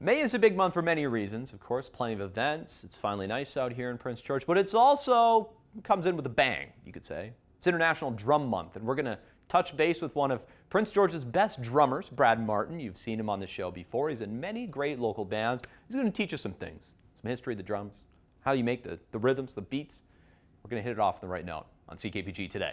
May is a big month for many reasons, of course, plenty of events. It's finally nice out here in Prince George, but it's also comes in with a bang, you could say. It's International Drum Month, and we're going to touch base with one of Prince George's best drummers, Brad Martin. You've seen him on the show before. He's in many great local bands. He's going to teach us some things, some history of the drums, how you make the rhythms, the beats. We're going to hit it off on the right note on CKPG Today.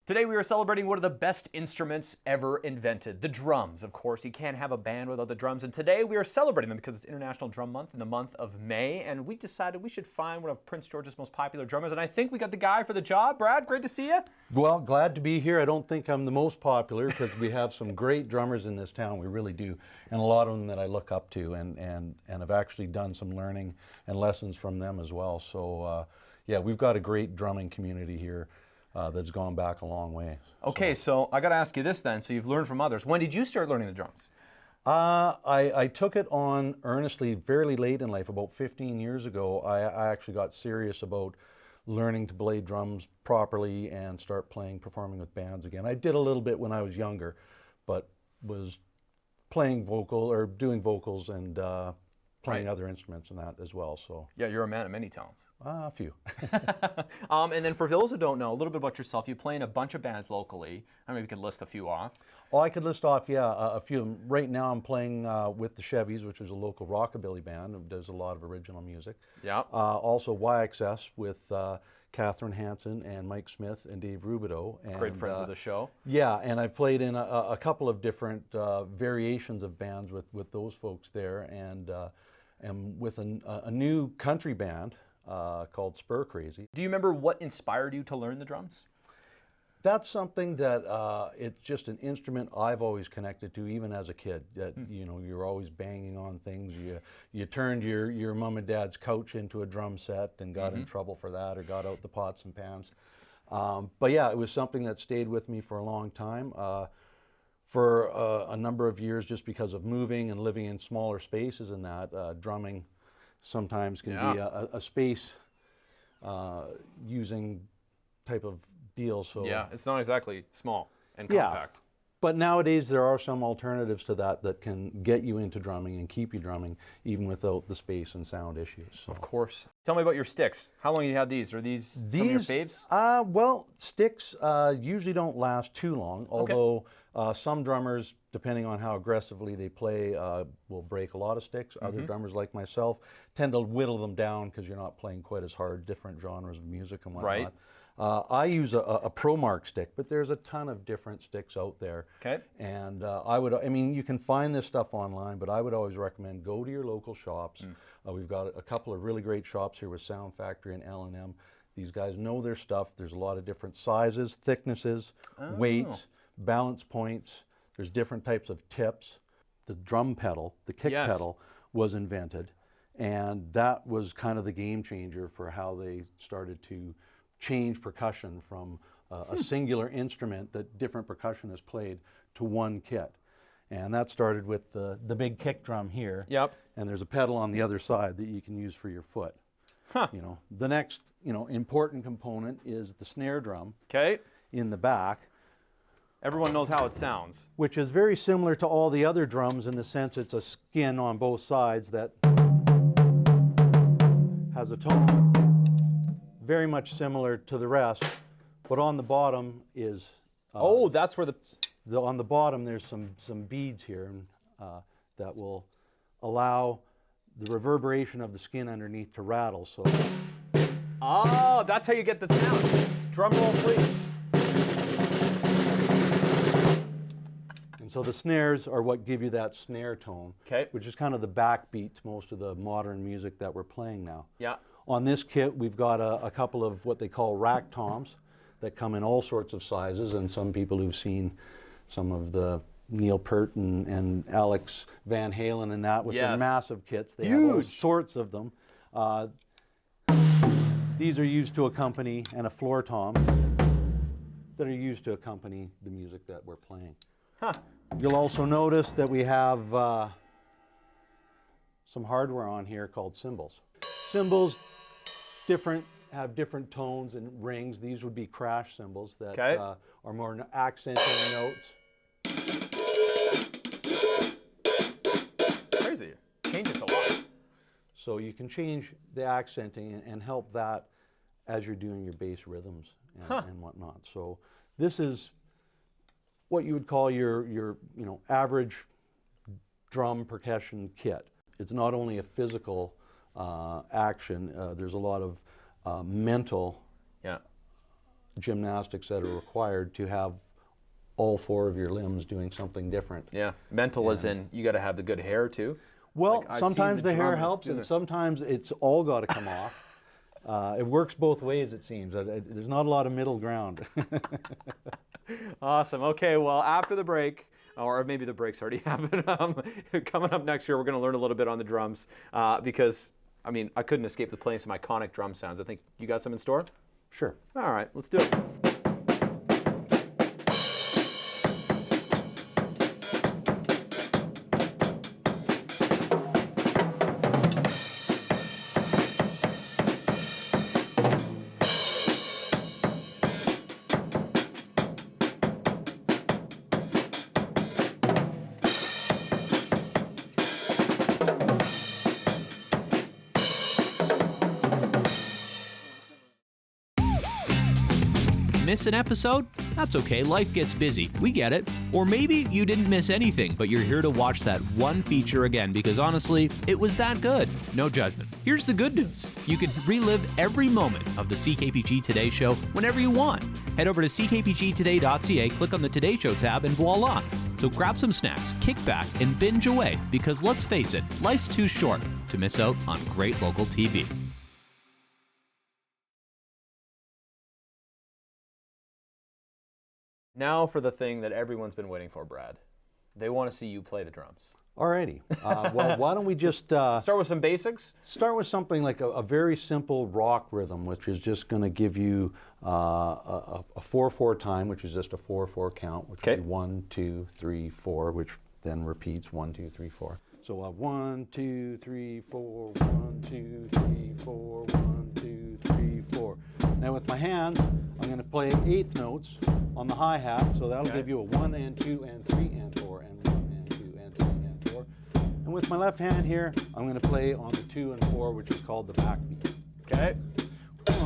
Today we are celebrating one of the best instruments ever invented, the drums. Of course, you can't have a band without the drums, and today we are celebrating them because it's International Drum Month in the month of May, and we decided we should find one of Prince George's most popular drummers, and I think we got the guy for the job. Brad, great to see you. Well, glad to be here. I don't think I'm the most popular because we have some great drummers in this town, we really do, and a lot of them that I look up to, and I've actually done some learning and lessons from them as well. So yeah, we've got a great drumming community here. That's gone back a long way. Okay, so I got to ask you this then. So you've learned from others. When did you start learning the drums? I took it on earnestly fairly late in life. About 15 years ago, I actually got serious about learning to play drums properly and start performing with bands again. I did a little bit when I was younger, but was playing doing vocals and playing other instruments and that as well. So yeah, you're a man of many talents. A few. And then for those who don't know, a little bit about yourself, you play in a bunch of bands locally. I mean, we could list a few off. Oh, I could list off, yeah, a few. Right now I'm playing with the Chevys, which is a local rockabilly band that does a lot of original music. Yeah. Also YXS with Catherine Hansen and Mike Smith and Dave Rubidoux. And, great friends of the show. Yeah, and I've played in a couple of different variations of bands with those folks there, and with a new country band called Spur Crazy. Do you remember what inspired you to learn the drums? That's something that it's just an instrument I've always connected to, even as a kid. That you know, you're always banging on things. You turned your mom and dad's couch into a drum set and got in trouble for that, or got out the pots and pans. But yeah, it was something that stayed with me for a long time. For a number of years, just because of moving and living in smaller spaces, and that drumming sometimes can be a space using type of deal. So yeah, it's not exactly small and compact. Yeah, but nowadays there are some alternatives to that can get you into drumming and keep you drumming even without the space and sound issues. So. Of course. Tell me about your sticks. How long have you had these? Are these some of your faves? Well, sticks usually don't last too long, although some drummers, depending on how aggressively they play, will break a lot of sticks. Other drummers, like myself, tend to whittle them down because you're not playing quite as hard, different genres of music and whatnot. Right. I use a ProMark stick, but there's a ton of different sticks out there. Okay. And I mean, you can find this stuff online, but I would always recommend go to your local shops. We've got a couple of really great shops here with Sound Factory and L&M. These guys know their stuff. There's a lot of different sizes, thicknesses, weights, balance points. There's different types of tips. The drum pedal, the kick pedal, was invented, and that was kind of the game changer for how they started to change percussion from a singular instrument that different percussionists played to one kit. And that started with the big kick drum here. Yep. And there's a pedal on the other side that you can use for your foot. You know, the next important component is the snare drum. Okay. In the back. Everyone knows how it sounds. Which is very similar to all the other drums in the sense it's a skin on both sides that has a tone. Very much similar to the rest, but on the bottom is... oh, that's where on the bottom there's some beads here that will allow the reverberation of the skin underneath to rattle. So. Oh, that's how you get the sound. Drum roll, please. And so the snares are what give you that snare tone, which is kind of the backbeat to most of the modern music that we're playing now. Yeah. On this kit, we've got a couple of what they call rack toms that come in all sorts of sizes, and some people who've seen some of the Neil Peart and Alex Van Halen and that with their Yes. massive kits. They have all Huge. sorts of them. These are used to accompany, and a floor tom, that are used to accompany the music that we're playing. Huh. You'll also notice that we have some hardware on here called cymbals. Cymbals have different tones and rings. These would be crash cymbals that are more accenting notes. Crazy. Changes a lot. So you can change the accenting and help that as you're doing your bass rhythms and whatnot. So this is what you would call your average drum percussion kit. It's not only a physical action. There's a lot of mental gymnastics that are required to have all 4 of your limbs doing something different. Yeah, mental as in you got to have the good hair too. Well, Like, sometimes the hair helps, and sometimes it's all got to come off. It works both ways, it seems. There's not a lot of middle ground. Awesome. Okay, well, after the break, or maybe the break's already happened, coming up next year, we're going to learn a little bit on the drums because, I mean, I couldn't escape the playing some iconic drum sounds. I think you got some in store? Sure. All right, let's do it. Miss an episode? That's okay, life gets busy. We get it. Or maybe you didn't miss anything, but you're here to watch that one feature again because honestly, it was that good. No judgment. Here's the good news. You can relive every moment of the CKPG Today show whenever you want. Head over to ckpgtoday.ca, click on the Today Show tab, and voila. So grab some snacks, kick back, and binge away because let's face it, life's too short to miss out on great local TV. Now for the thing that everyone's been waiting for, Brad. They want to see you play the drums. Alrighty. Well, why don't we just Start with some basics? start with something like a very simple rock rhythm, which is just going to give you a 4/4 time, which is just a 4/4 count, which would be 1, 2, 3, 4, which then repeats 1, 2, 3, 4. So 1, 2, 3, 4, 1, 2, 3, 4, 1, 2, 3, 4. Now with my hands, I'm going to play 8th notes on the hi-hat, so that'll give you a 1 and 2 and 3 and 4 and 1 and 2 and 3 and 4. And with my left hand here, I'm going to play on the 2 and 4, which is called the backbeat. Okay.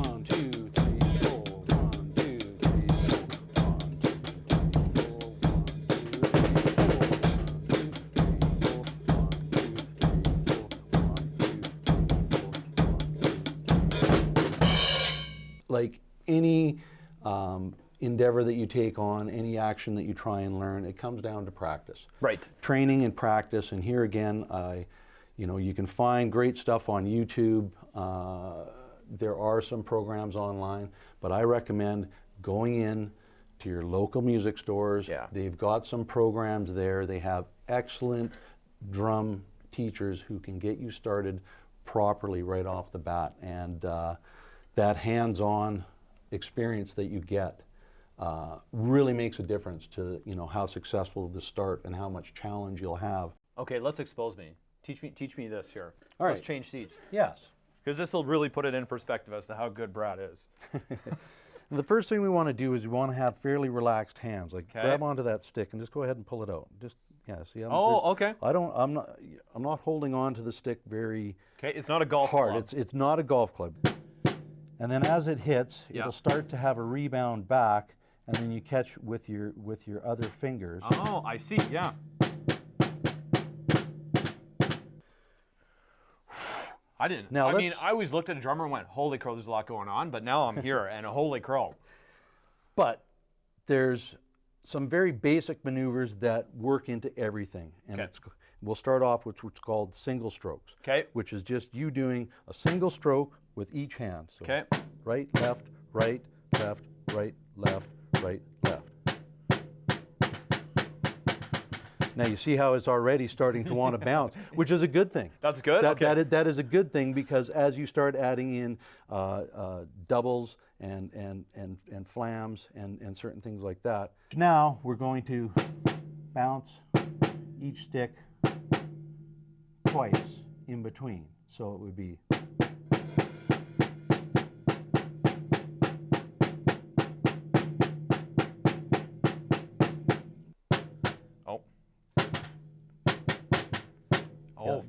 1, 2, 3, 4, 1, 2, 3, 4, 1, 2, 3, 4, 1, 2, 3, 4, 1, 2, 3, 4, 1, 2, 3, 4, 1, 2. Like any endeavor that you take on, any action that you try and learn, it comes down to practice. Right. Training and practice, and here again, you can find great stuff on YouTube. There are some programs online, but I recommend going in to your local music stores. Yeah. They've got some programs there. They have excellent drum teachers who can get you started properly right off the bat, and that hands-on experience that you get really makes a difference to how successful the start and how much challenge you'll have. Okay, let's expose me. Teach me this here. All Let's right. change seats. Yes. Because this will really put it in perspective as to how good Brad is. The first thing we want to do is we want to have fairly relaxed hands. Like Okay. grab onto that stick and just go ahead and pull it out. Just see. Okay. I'm not holding on to the stick very Okay, it's not a golf hard. club. It's not a golf club. And then as it hits, it'll start to have a rebound back, and then you catch with your other fingers. Oh, I see, yeah. I didn't. Now I mean, let's- I always looked at a drummer and went, holy crow, there's a lot going on, but now I'm here, and holy crow. But there's some very basic maneuvers that work into everything. And Okay. we'll start off with what's called single strokes. Okay. Which is just you doing a single stroke with each hand. So Okay. right, left, right, left, right, left, right, left. Now you see how it's already starting to want to bounce, which is a good thing. That's good? Okay. That is a good thing, because as you start adding in doubles and flams and certain things like that. Now we're going to bounce each stick twice in between. So it would be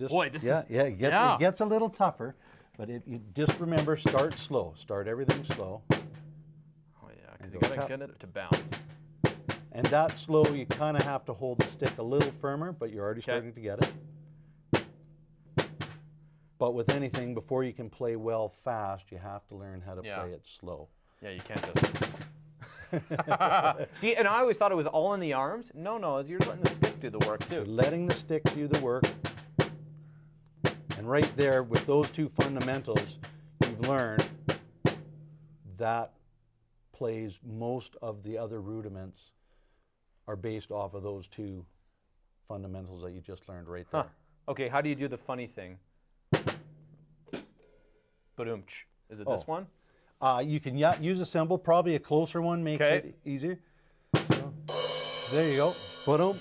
Boy, this is... It gets a little tougher, but you just remember, start slow. Start everything slow. Oh yeah, because you gotta get it to bounce. And that slow, you kind of have to hold the stick a little firmer, but you're already starting to get it. But with anything, before you can play well fast, you have to learn how to play it slow. Yeah, you can't just... See, and I always thought it was all in the arms. No, you're letting the stick do the work too. You're letting the stick do the work. And right there, with those two fundamentals, you've learned that plays most of the other rudiments are based off of those two fundamentals that you just learned right there. Okay, how do you do the funny thing? Ba-doom-ch. Is it this one? You can use a cymbal. Probably a closer one makes it easier. So, there you go. Ba-doom.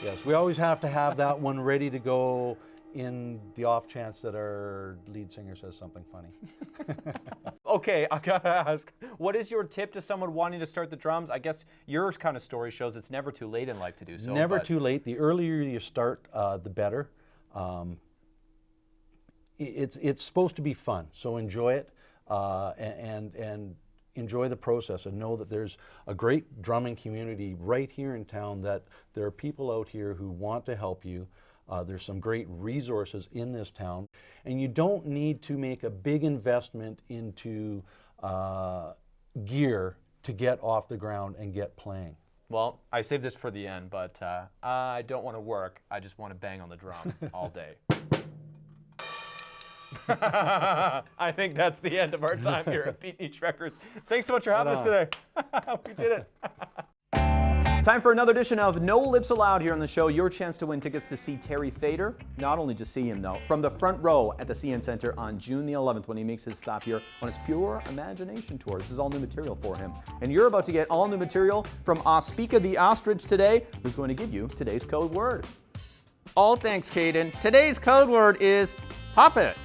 Yes, we always have to have that one ready to go in the off chance that our lead singer says something funny. Okay, I gotta ask, what is your tip to someone wanting to start the drums? I guess your kind of story shows it's never too late in life to do so. Never too late. The earlier you start, the better. It's supposed to be fun, so enjoy it and enjoy the process, and know that there's a great drumming community right here in town, that there are people out here who want to help you. There's some great resources in this town, and you don't need to make a big investment into gear to get off the ground and get playing. Well, I saved this for the end, but I don't want to work. I just want to bang on the drum all day. I think that's the end of our time here at Beat Each Records. Thanks so much for having us today. We did it. Time for another edition of No Lips Allowed here on the show. Your chance to win tickets to see Terry Fader. Not only to see him, though, from the front row at the CN Center on June the 11th when he makes his stop here on his Pure Imagination Tour. This is all new material for him. And you're about to get all new material from Ospika the Ostrich today, who's going to give you today's code word. All thanks, Caden. Today's code word is puppet.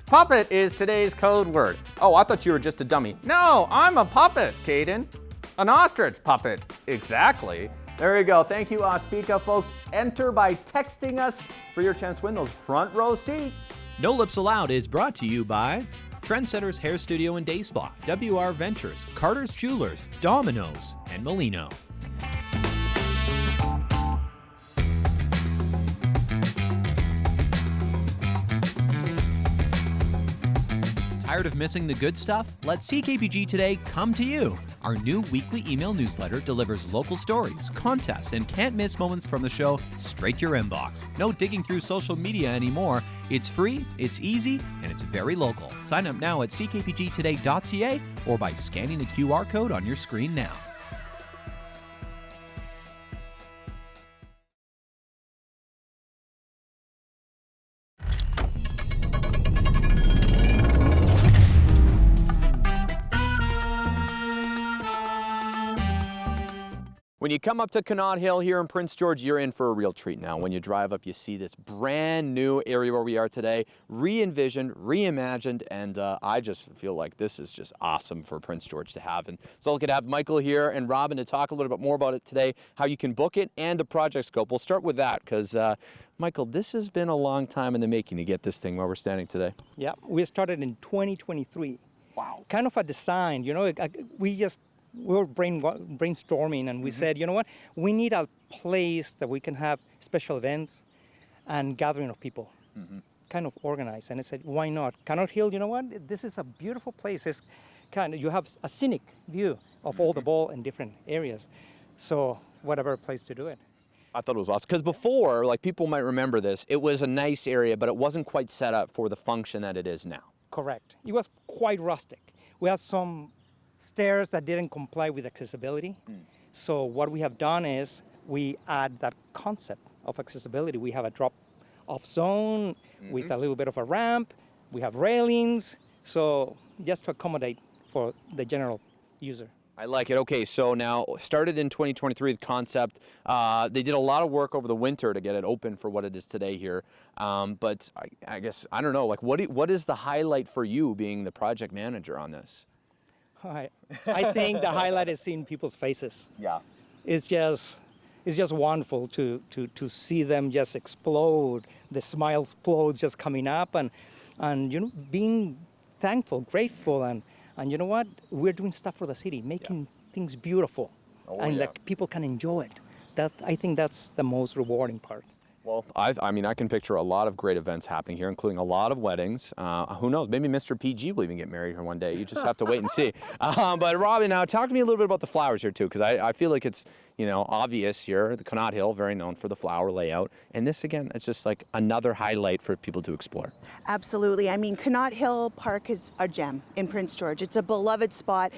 Puppet is today's code word. Oh, I thought you were just a dummy. No, I'm a puppet, Caden. An ostrich puppet. Exactly. There you go. Thank you, Ospika, folks. Enter by texting us for your chance to win those front row seats. No Lips Allowed is brought to you by Trendsetters Hair Studio and Day Spa, WR Ventures, Carter's Jewelers, Domino's, and Molino. Tired of missing the good stuff? Let CKPG Today come to you. Our new weekly email newsletter delivers local stories, contests, and can't-miss moments from the show straight to your inbox. No digging through social media anymore. It's free, it's easy, and it's very local. Sign up now at ckpgtoday.ca or by scanning the QR code on your screen now. When you come up to Connaught Hill here in Prince George, you're in for a real treat now. When you drive up, you see this brand new area where we are today, re-envisioned, reimagined, and I just feel like this is just awesome for Prince George to have. And so lucky to have Michael here and Robin to talk a little bit more about it today, how you can book it and the project scope. We'll start with that because, Michael, this has been a long time in the making to get this thing where we're standing today. Yeah, we started in 2023. Wow. Kind of a design, you know, we were brainstorming and we said, you know what, we need a place that we can have special events and gathering of people, kind of organized. And I said, why not? Connaught Hill, you know what, this is a beautiful place. It's kind of, you have a scenic view of all the ball in different areas. So whatever place to do it. I thought it was awesome because before, like people might remember this, it was a nice area, but it wasn't quite set up for the function that it is now. Correct. It was quite rustic. We had some stairs that didn't comply with accessibility. So what we have done is we add that concept of accessibility. We have a drop-off zone with a little bit of a ramp. We have railings, so just to accommodate for the general user. I like it. Okay, so now started in 2023, the concept. They did a lot of work over the winter to get it open for what it is today here. But I guess, I don't know, like what is the highlight for you being the project manager on this? I think the highlight is seeing people's faces. Yeah. It's just wonderful to see them just explode, the smile explodes just coming up, and being thankful, grateful, and you know what? We're doing stuff for the city, making things beautiful, that people can enjoy it. I think that's the most rewarding part. Well, I mean, I can picture a lot of great events happening here, including a lot of weddings. Who knows? Maybe Mr. PG will even get married here one day. You just have to wait and see. But Robin, now talk to me a little bit about the flowers here too, because I feel like it's obvious here. The Connaught Hill, very known for the flower layout, and this again, it's just like another highlight for people to explore. Absolutely. I mean, Connaught Hill Park is a gem in Prince George. It's a beloved spot.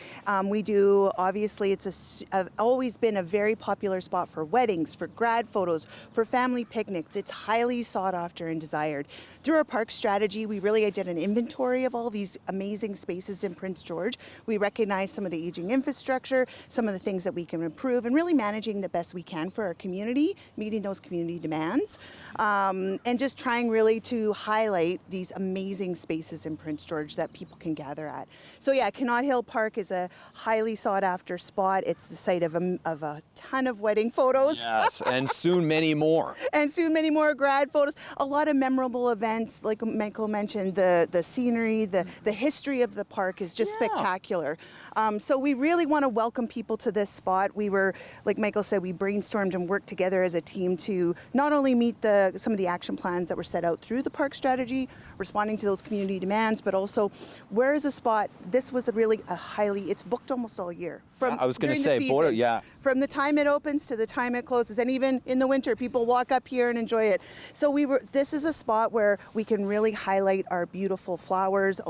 We do, obviously, it's always been a very popular spot for weddings, for grad photos, for family picnics. It's highly sought after and desired. Through our park strategy, we really did an inventory of all these amazing spaces in Prince George. We recognize some of the aging infrastructure, some of the things that we can improve, and really managing the best we can for our community, meeting those community demands, and just trying really to highlight these amazing spaces in Prince George that people can gather at. So yeah, Connaught Hill Park is a highly sought after spot. It's the site of a ton of wedding photos. Yes, and soon many more. And soon many more grad photos. A lot of memorable events, like Michael mentioned, the scenery, the history of the park is just spectacular. So we really want to welcome people to this spot. We were, like Michael said, we brainstormed and worked together as a team to not only meet some of the action plans that were set out through the park strategy, responding to those community demands, but also where is a spot. This was it's booked almost all year. I was going to say, from the time it opens to the time it closes, and even in the winter, people walk up here and enjoy it. So this is a spot where we can really highlight our beautiful flowers.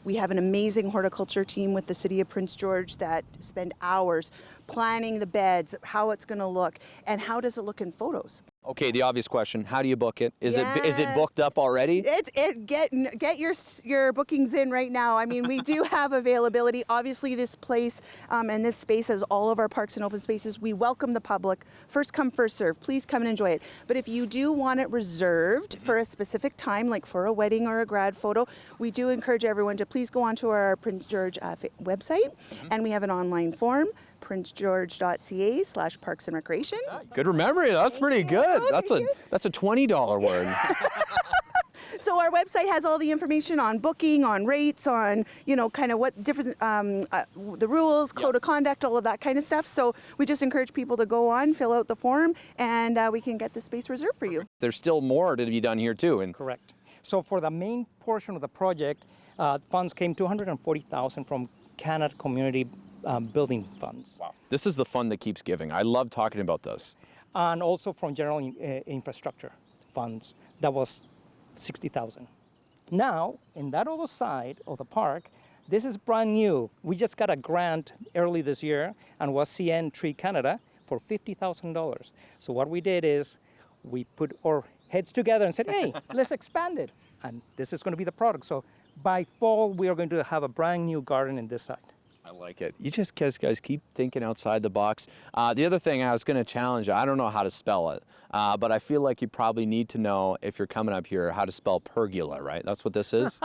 We have an amazing horticulture team with the City of Prince George that spend hours planning the beds, how it's going to look, and how does it look in photos. Okay, the obvious question: how do you book it? Is it booked up already? Get your bookings in right now. I mean, we do have availability. Obviously, this place and this space, as all of our parks and open spaces, we welcome the public. First come, first serve. Please come and enjoy it. But if you do want it reserved for a specific time, like for a wedding or a grad photo, we do encourage everyone to please go onto our Prince George website, and we have an online form, princegeorge.ca/parks and recreation. Good memory. That's pretty good. That's a $20 word. So our website has all the information on booking, on rates, on kind of what different the rules, code of conduct, all of that kind of stuff. So we just encourage people to go on, fill out the form, and we can get the space reserved for you. There's still more to be done here too. Correct. So for the main portion of the project, funds came $240,000 from Canada Community Building Funds. Wow. This is the fund that keeps giving. I love talking about this. And also from general infrastructure funds, that was $60,000. Now, in that other side of the park, this is brand new. We just got a grant early this year and was CN Tree Canada for $50,000. So what we did is we put our heads together and said, hey, let's expand it. And this is going to be the product. So by fall, we are going to have a brand new garden in this side. I like it. You just guys keep thinking outside the box. The other thing I was going to challenge you, I don't know how to spell it, but I feel like you probably need to know, if you're coming up here, how to spell pergola, right? That's what this is?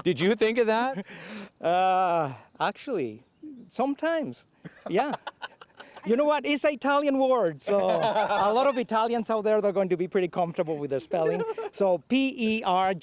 Did you think of that? Actually, sometimes, yeah. You know what? It's an Italian word, so a lot of Italians out there, they're going to be pretty comfortable with the spelling. So Pergola.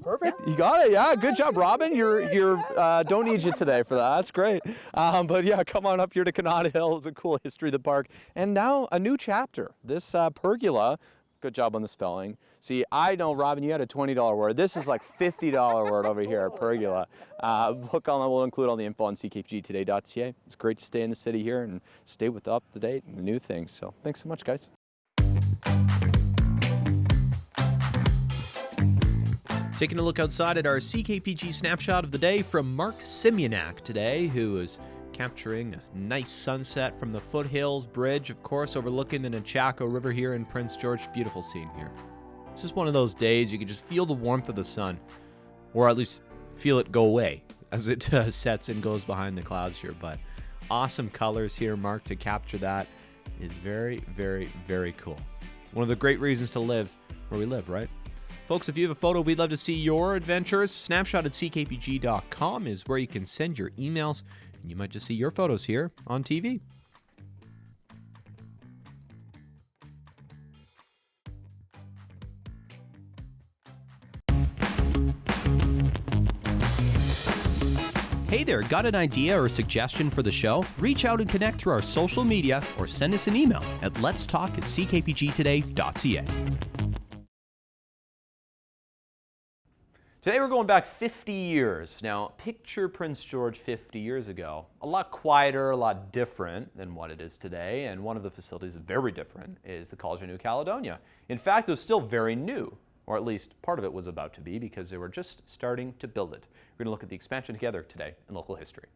Perfect. You got it. Yeah. Good job, Robin. You're don't need you today for that. That's great. But yeah, come on up here to Connaught Hill. It's a cool history of the park. And now a new chapter. This pergola. Good job on the spelling. See, I know, Robin, you had a $20 word. This is like $50 word over here, pergola. Book online. We'll include all the info on ckpgtoday.ca. It's great to stay in the city here and stay up to date and the new things. So thanks so much, guys. Taking a look outside at our CKPG snapshot of the day from Mark Simionak today, who is capturing a nice sunset from the Foothills Bridge, of course, overlooking the Nechako River here in Prince George. Beautiful scene here. It's just one of those days you can just feel the warmth of the sun, or at least feel it go away as it sets and goes behind the clouds here. But awesome colors here, Mark, to capture that is very, very, very cool. One of the great reasons to live where we live, right? Folks, if you have a photo, we'd love to see your adventures. Snapshot at ckpg.com is where you can send your emails, and you might just see your photos here on TV. Hey there, got an idea or suggestion for the show? Reach out and connect through our social media or send us an email at letstalk@ckpgtoday.ca. Today we're going back 50 years. Now, picture Prince George 50 years ago. A lot quieter, a lot different than what it is today, and one of the facilities very different is the College of New Caledonia. In fact, it was still very new, or at least part of it was about to be, because they were just starting to build it. We're going to look at the expansion together today in local history.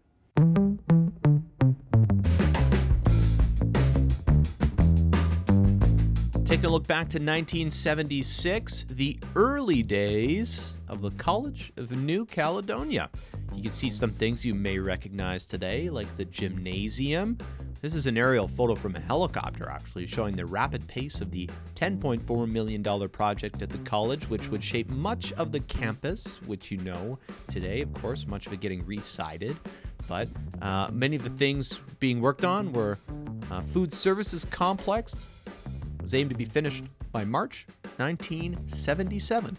Taking a look back to 1976, the early days of the College of New Caledonia. You can see some things you may recognize today, like the gymnasium. This is an aerial photo from a helicopter, actually, showing the rapid pace of the $10.4 million project at the college, which would shape much of the campus, which you know today, of course, much of it getting re-sided. But many of the things being worked on were food services complex. It was aimed to be finished by March 1977.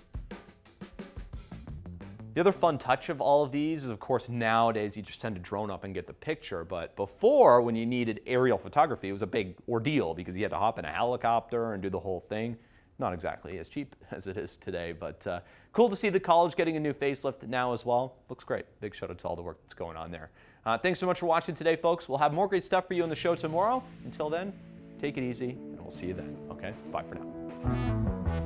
The other fun touch of all of these is, of course, nowadays you just send a drone up and get the picture. But before, when you needed aerial photography, it was a big ordeal because you had to hop in a helicopter and do the whole thing. Not exactly as cheap as it is today, but cool to see the college getting a new facelift now as well. Looks great. Big shout out to all the work that's going on there. Thanks so much for watching today, folks. We'll have more great stuff for you on the show tomorrow. Until then, take it easy, and we'll see you then. Okay, bye for now.